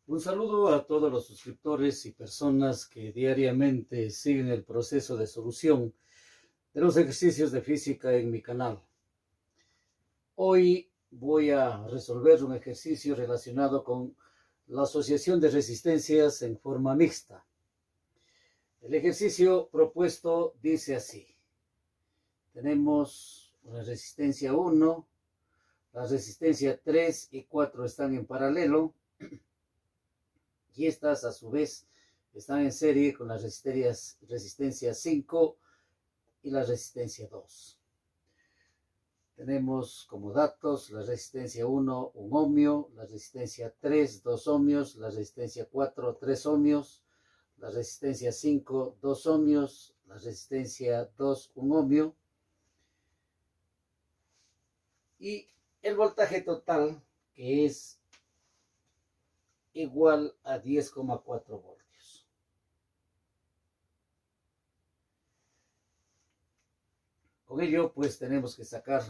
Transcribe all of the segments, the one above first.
Un saludo a todos los suscriptores y personas que diariamente siguen el proceso de solución de los ejercicios de física en mi canal. Hoy voy a resolver un ejercicio relacionado con la asociación de resistencias en forma mixta. El ejercicio propuesto dice así. Tenemos una resistencia 1, la resistencia 3 y 4 están en paralelo. Y estas a su vez están en serie con las resistencia 5 y la resistencia 2. Tenemos como datos la resistencia 1, 1 ohmio, la resistencia 3, 2 ohmios, la resistencia 4, 3 ohmios, la resistencia 5, 2 ohmios, la resistencia 2, 1 ohmio. Y el voltaje total, que es igual a 10,4 voltios. Con ello, pues tenemos que sacar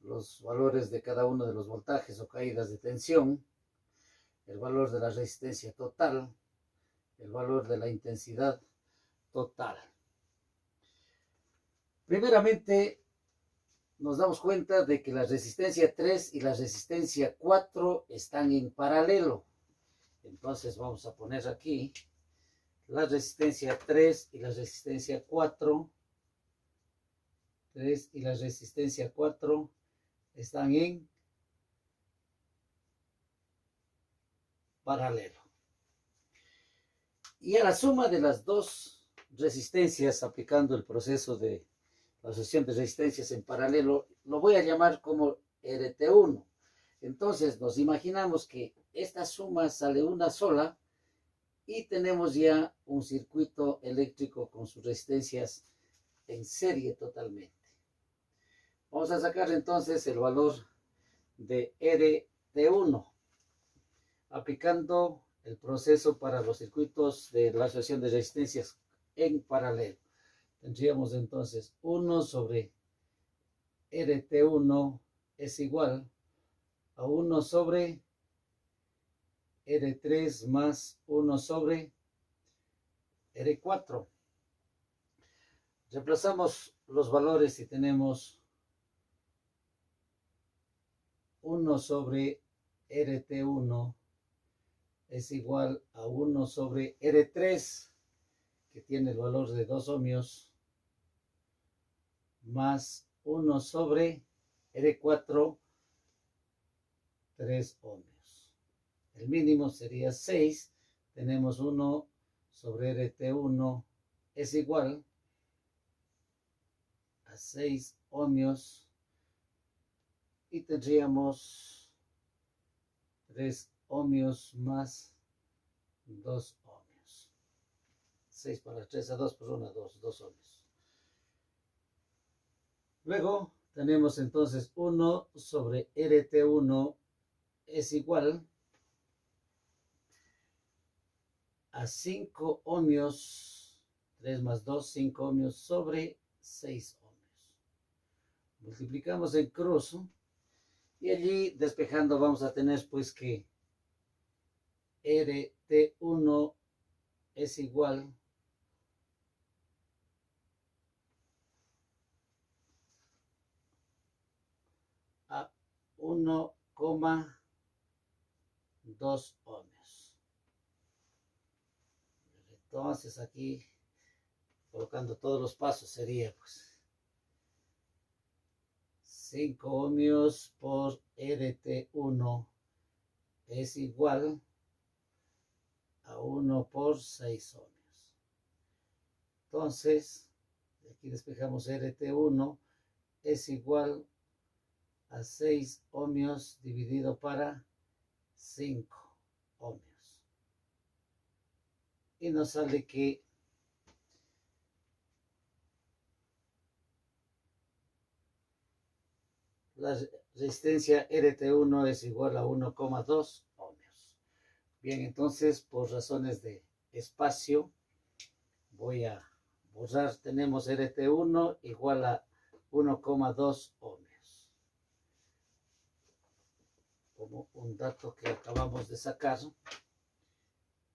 los valores de cada uno de los voltajes o caídas de tensión, el valor de la resistencia total, el valor de la intensidad total. Primeramente, nos damos cuenta de que la resistencia 3 y la resistencia 4 están en paralelo. Entonces vamos a poner aquí la resistencia 3 y la resistencia 4. 3 y la resistencia 4 están en paralelo. Y a la suma de las dos resistencias, aplicando el proceso de la asociación de resistencias en paralelo, lo voy a llamar como RT1. Entonces nos imaginamos que esta suma sale una sola y tenemos ya un circuito eléctrico con sus resistencias en serie totalmente. Vamos a sacar entonces el valor de RT1 aplicando el proceso para los circuitos de la asociación de resistencias en paralelo. Tendríamos entonces 1 sobre RT1 es igual a 1 sobre R3 más 1 sobre R4. Reemplazamos los valores y tenemos 1 sobre RT1 es igual a 1 sobre R3, que tiene el valor de 2 ohmios, más 1 sobre R4, 3 ohmios. El mínimo sería 6. Tenemos 1 sobre RT1 es igual a 6 ohmios y tendríamos 3 ohmios más 2 ohmios. 6 para 3 a 2 por 1 a 2, 2 ohmios. Luego tenemos entonces 1 sobre RT1 es igual a 5 ohmios, 3 más 2, 5 ohmios sobre 6 ohmios. Multiplicamos en cruz y allí despejando vamos a tener pues que RT1 es igual a 1,2 ohmios. Entonces aquí, colocando todos los pasos, sería pues 5 ohmios por RT1 es igual a 1 por 6 ohmios. Entonces, aquí despejamos RT1 es igual a 6 ohmios dividido para 5 ohmios. Y nos sale que la resistencia RT1 es igual a 1,2 ohmios. Bien, entonces, por razones de espacio, voy a borrar. Tenemos RT1 igual a 1,2 ohmios. Como un dato que acabamos de sacar.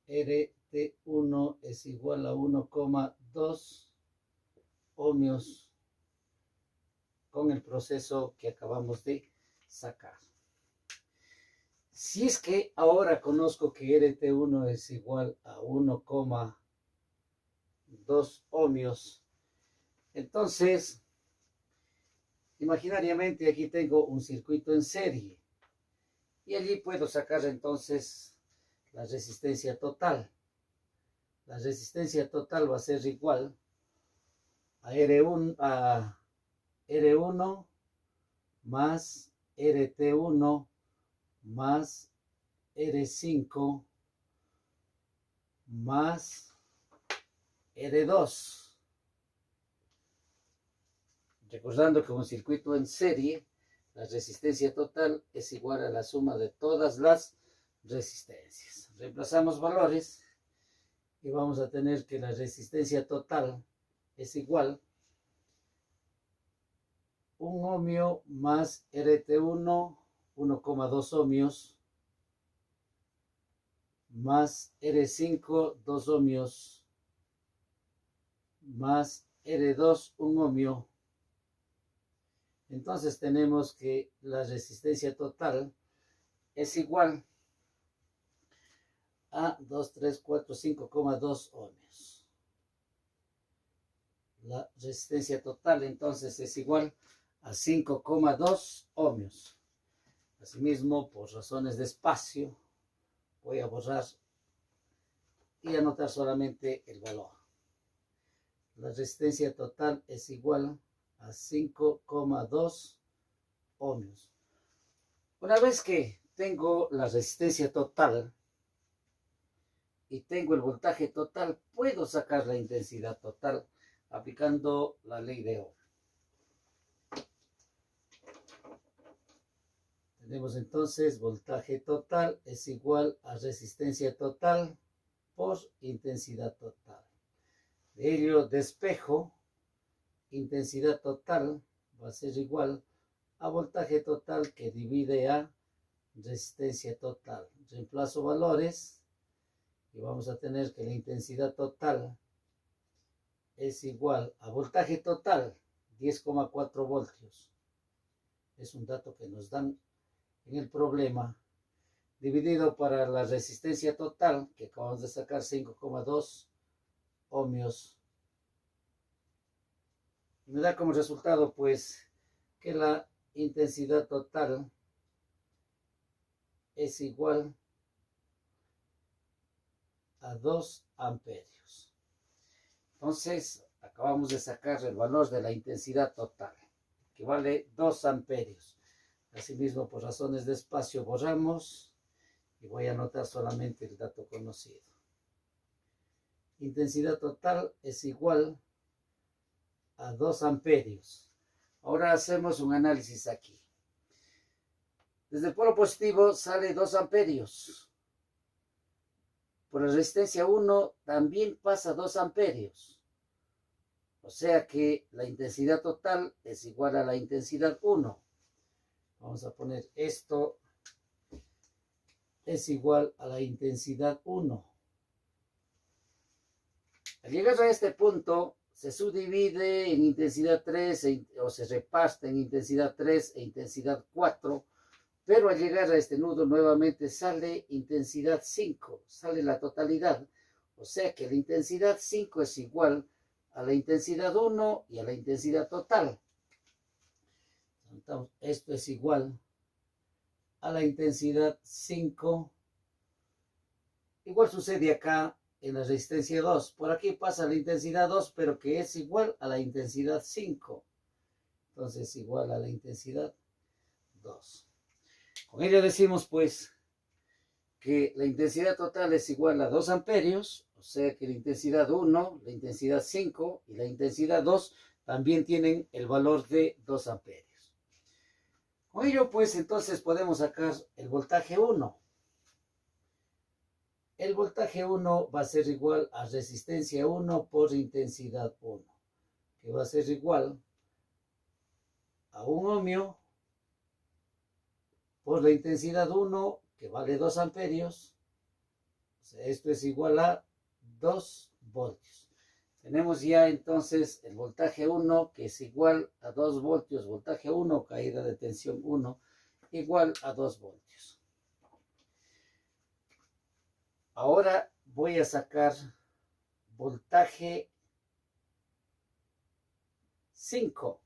RT1 es igual a 1,2 ohmios con el proceso que acabamos de sacar. Si es que ahora conozco que RT1 es igual a 1,2 ohmios, entonces, imaginariamente aquí tengo un circuito en serie y allí puedo sacar entonces la resistencia total. La resistencia total va a ser igual a R1 más RT1 más R5 más R2. Recordando que un circuito en serie, la resistencia total es igual a la suma de todas las resistencias. Reemplazamos valores y vamos a tener que la resistencia total es igual a 1 ohmio más RT1, 1,2 ohmios, más R5, 2 ohmios, más R2, 1 ohmio. Entonces tenemos que la resistencia total es igual a 2, 3, 4, 5,2 ohmios. La resistencia total entonces es igual a 5,2 ohmios. Asimismo, por razones de espacio, voy a borrar y anotar solamente el valor. La resistencia total es igual a 5,2 ohmios. Una vez que tengo la resistencia total y tengo el voltaje total, puedo sacar la intensidad total aplicando la ley de Ohm. Tenemos entonces voltaje total es igual a resistencia total por intensidad total. De ello despejo, intensidad total va a ser igual a voltaje total que divide a resistencia total. Reemplazo valores y vamos a tener que la intensidad total es igual a voltaje total, 10,4 voltios. Es un dato que nos dan en el problema, dividido para la resistencia total, que acabamos de sacar 5,2 ohmios. Me da como resultado, pues, que la intensidad total es igual a 2 amperios. Entonces, acabamos de sacar el valor de la intensidad total, que vale 2 amperios. Asimismo, por razones de espacio, borramos y voy a anotar solamente el dato conocido. Intensidad total es igual a 2 amperios. Ahora hacemos un análisis aquí. Desde el polo positivo sale 2 amperios. Por la resistencia 1 también pasa 2 amperios. O sea que la intensidad total es igual a la intensidad 1. Vamos a poner esto es igual a la intensidad 1. Al llegar a este punto, se subdivide en intensidad 3 o se reparte en intensidad 3 e intensidad 4, pero al llegar a este nudo nuevamente sale intensidad 5, sale la totalidad. O sea que la intensidad 5 es igual a la intensidad 1 y a la intensidad total. Entonces, esto es igual a la intensidad 5. Igual sucede acá en la resistencia 2. Por aquí pasa la intensidad 2, pero que es igual a la intensidad 5. Entonces, igual a la intensidad 2. Con ello decimos, pues, que la intensidad total es igual a 2 amperios. O sea que la intensidad 1, la intensidad 5 y la intensidad 2 también tienen el valor de 2 amperios. Con ello, pues, entonces podemos sacar el voltaje 1. El voltaje 1 va a ser igual a resistencia 1 por intensidad 1, que va a ser igual a 1 ohmio por la intensidad 1, que vale 2 amperios, sea, esto es igual a 2 voltios. Tenemos ya entonces el voltaje 1 que es igual a 2 voltios. Voltaje 1, caída de tensión 1, igual a 2 voltios. Ahora voy a sacar voltaje 5.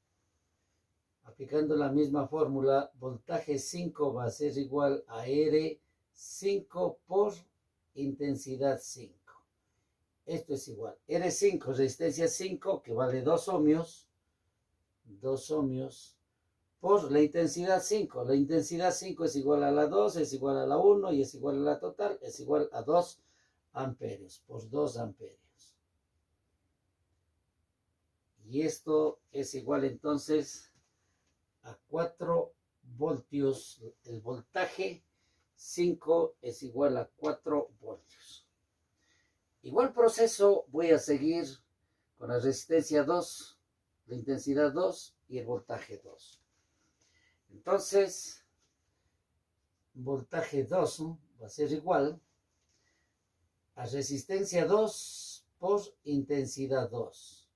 Aplicando la misma fórmula, voltaje 5 va a ser igual a R5 por intensidad 5. Esto es igual. R5, resistencia 5, que vale 2 ohmios. 2 ohmios por la intensidad 5. La intensidad 5 es igual a la 2, es igual a la 1 y es igual a la total. Es igual a 2 amperios por 2 amperios. Y esto es igual entonces a 4 voltios. El voltaje 5 es igual a 4 voltios. Igual proceso voy a seguir con la resistencia 2, la intensidad 2 y el voltaje 2. Entonces, voltaje 2 va a ser igual a resistencia 2 por intensidad 2.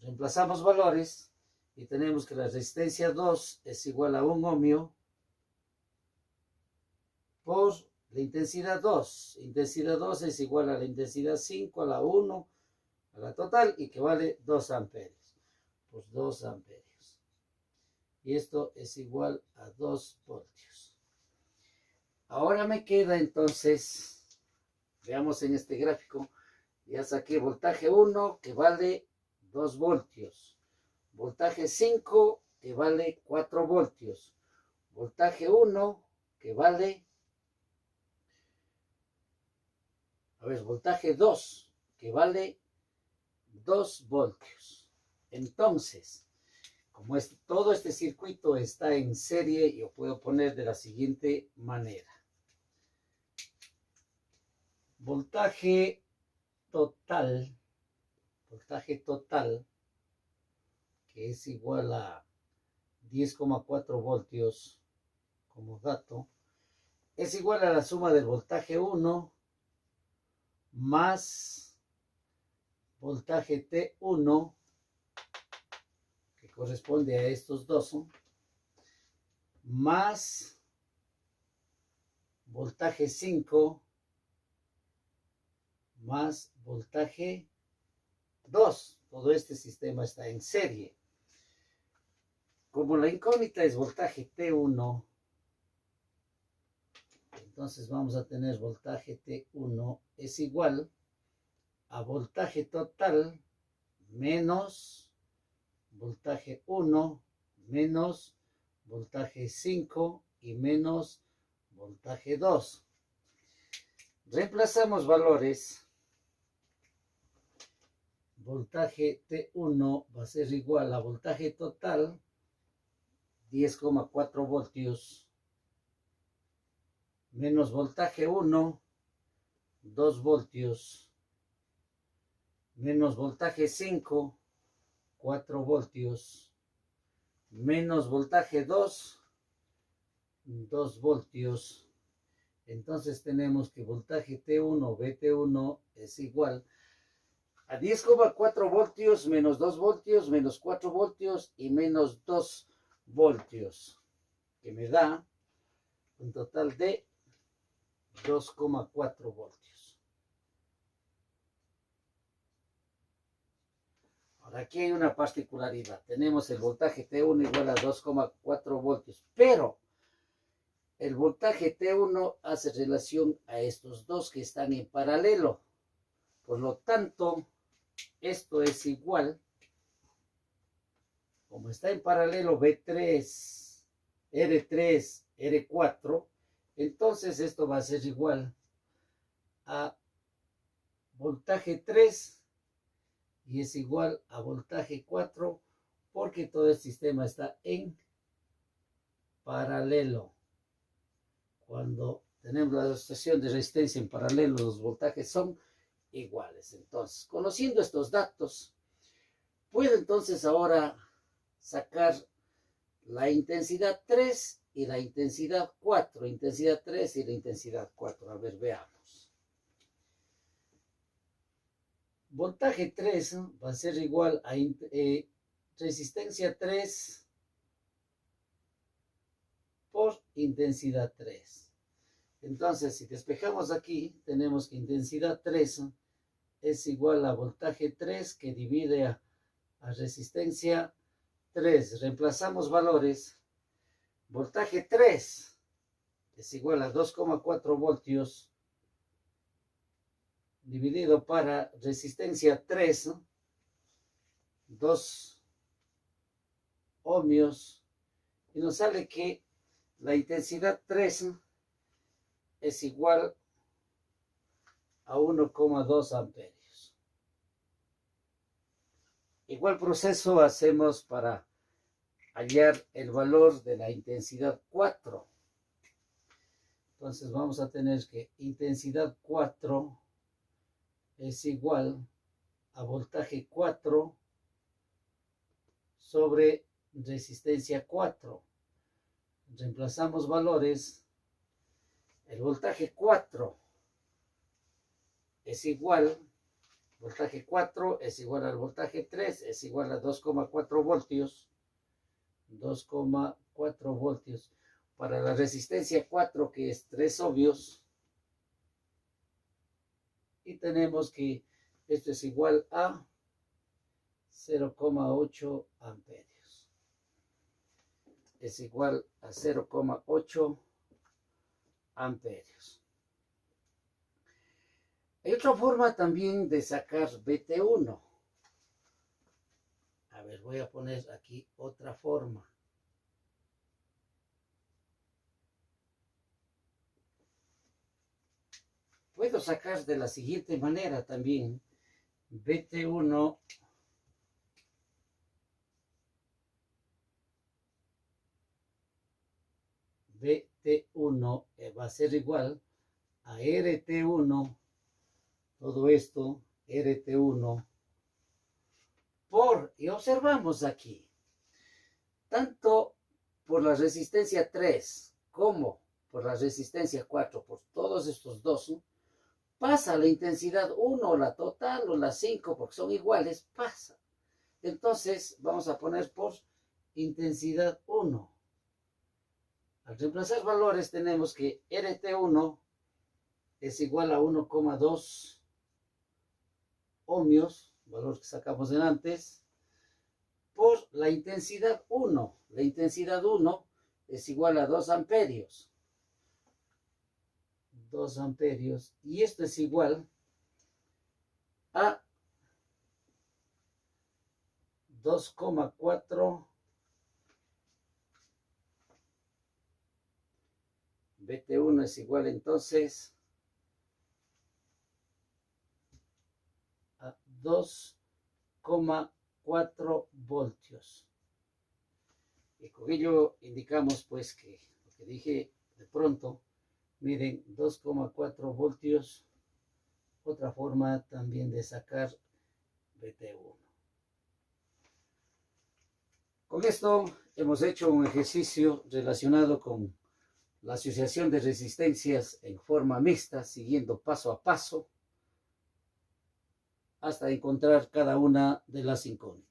Reemplazamos valores y tenemos que la resistencia 2 es igual a 1 ohmio por la intensidad 2. Intensidad 2 es igual a la intensidad 5, a la 1, a la total, y que vale 2 amperios. Pues 2 amperios. Y esto es igual a 2 voltios. Ahora me queda entonces, veamos en este gráfico, ya saqué voltaje 1 que vale 2 voltios. Voltaje 5 que vale 4 voltios. Voltaje 1 que vale... voltaje 2, que vale 2 voltios. Entonces, como todo este circuito está en serie, yo puedo poner de la siguiente manera. Voltaje total, que es igual a 10,4 voltios como dato, es igual a la suma del voltaje 1 más voltaje T1, que corresponde a estos dos, más voltaje 5, más voltaje 2. Todo este sistema está en serie. Como la incógnita es voltaje T1, entonces vamos a tener voltaje T1 es igual a voltaje total menos voltaje 1 menos voltaje 5 y menos voltaje 2. Reemplazamos valores. Voltaje T1 va a ser igual a voltaje total 10,4 voltios menos voltaje 1, 2 voltios, menos voltaje 5, 4 voltios, menos voltaje 2, 2 voltios. Entonces tenemos que voltaje T1, BT1 es igual a 10,4 voltios menos 2 voltios menos 4 voltios y menos 2 voltios, que me da un total de 2,4 voltios. Ahora aquí hay una particularidad. Tenemos el voltaje T1 igual a 2,4 voltios, pero el voltaje T1 hace relación a estos dos que están en paralelo. Por lo tanto, esto es igual, como está en paralelo B3, R3, R4, entonces esto va a ser igual a voltaje 3 y es igual a voltaje 4 porque todo el sistema está en paralelo. Cuando tenemos la asociación de resistencia en paralelo, los voltajes son iguales. Entonces, conociendo estos datos, puedo entonces ahora sacar la intensidad 3 y la intensidad 4, intensidad 3 y la intensidad 4. A ver, veamos. voltaje 3 va a ser igual a resistencia 3 por intensidad 3. Entonces, si despejamos aquí, tenemos que intensidad 3 es igual a voltaje 3 que divide a resistencia 3. Reemplazamos valores. Voltaje 3 es igual a 2,4 voltios dividido para resistencia 3, 2 ohmios, y nos sale que la intensidad 3 es igual a 1,2 amperios. Igual proceso hacemos para hallar el valor de la intensidad 4. Entonces vamos a tener que intensidad 4 es igual a voltaje 4 sobre resistencia 4. Reemplazamos valores. El voltaje 4 es igual, voltaje 4 es igual al voltaje 3, es igual a 2,4 voltios. 2,4 voltios. Para la resistencia 4, que es 3 ohmios, y tenemos que esto es igual a 0,8 amperios. Es igual a 0,8 amperios. Hay otra forma también de sacar BT1. A ver, voy a poner aquí otra forma. Puedo sacar de la siguiente manera también. BT1 va a ser igual a RT1, todo esto, RT1, y observamos aquí, tanto por la resistencia 3 como por la resistencia 4, por todos estos dos, pasa la intensidad 1, la total o la 5, porque son iguales, pasa. Entonces vamos a poner por intensidad 1. Al reemplazar valores tenemos que RT1 es igual a 1,2 ohmios, valor que sacamos de antes, por la intensidad 1. La intensidad 1 es igual a 2 amperios. 2 amperios. Y esto es igual a 2,4 BT1 es igual entonces a 2,4 voltios. Y con ello indicamos pues que lo que dije de pronto, miren, 2,4 voltios, otra forma también de sacar BT1. Con esto hemos hecho un ejercicio relacionado con la asociación de resistencias en forma mixta, siguiendo paso a paso, hasta encontrar cada una de las incógnitas.